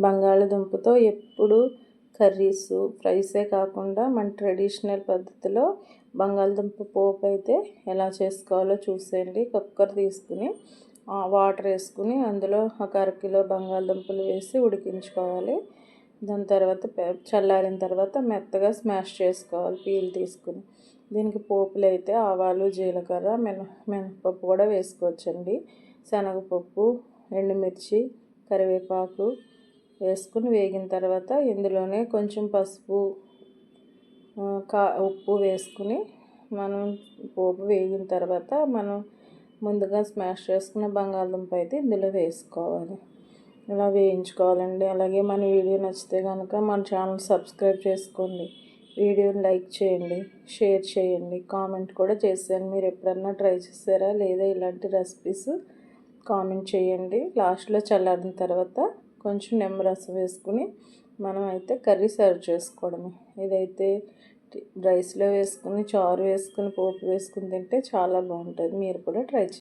బంగాళదుంపతో ఎప్పుడు కర్రీస్ ఫ్రైసే కాకుండా మన ట్రెడిషనల్ పద్ధతిలో బంగాళదుంప పోపు అయితే ఎలా చేసుకోవాలో చూసేయండి. కుక్కర్ తీసుకుని వాటర్ వేసుకుని అందులో ఒక అరకిలో బంగాళదుంపలు వేసి ఉడికించుకోవాలి. దాని తర్వాత చల్లారిన తర్వాత మెత్తగా స్మాష్ చేసుకోవాలి పీల్ తీసుకుని. దీనికి పోపులు అయితే ఆవాలు, జీలకర్ర, మినపప్పు కూడా వేసుకోవచ్చండి. శనగపప్పు, ఎండుమిర్చి, కరివేపాకు వేసుకుని వేగిన తర్వాత ఇందులోనే కొంచెం పసుపు, ఉప్పు వేసుకుని మనం పోపు వేగిన తర్వాత మనం ముందుగా స్మాష్ చేసుకున్న బంగాళదుంప అయితే ఇందులో వేసుకోవాలి. ఇలా వేయించుకోవాలండి. అలాగే మన వీడియో నచ్చితే కనుక మన ఛానల్ సబ్స్క్రైబ్ చేసుకోండి, వీడియోని లైక్ చేయండి, షేర్ చేయండి, కామెంట్ కూడా చేసేయండి. మీరు ఎప్పుడన్నా ట్రై చేస్తారా లేదా ఇలాంటి రెసిపీస్ కామెంట్ చేయండి. లాస్ట్లో చల్లారిన తర్వాత కొంచెం నిమ్మరసం వేసుకుని మనం అయితే కర్రీ సర్వ్ చేసుకోవడమే. ఇదైతే రైస్లో వేసుకుని చారు వేసుకుని పోపు వేసుకుని తింటే చాలా బాగుంటుంది. మీరు కూడా ట్రై చేయండి.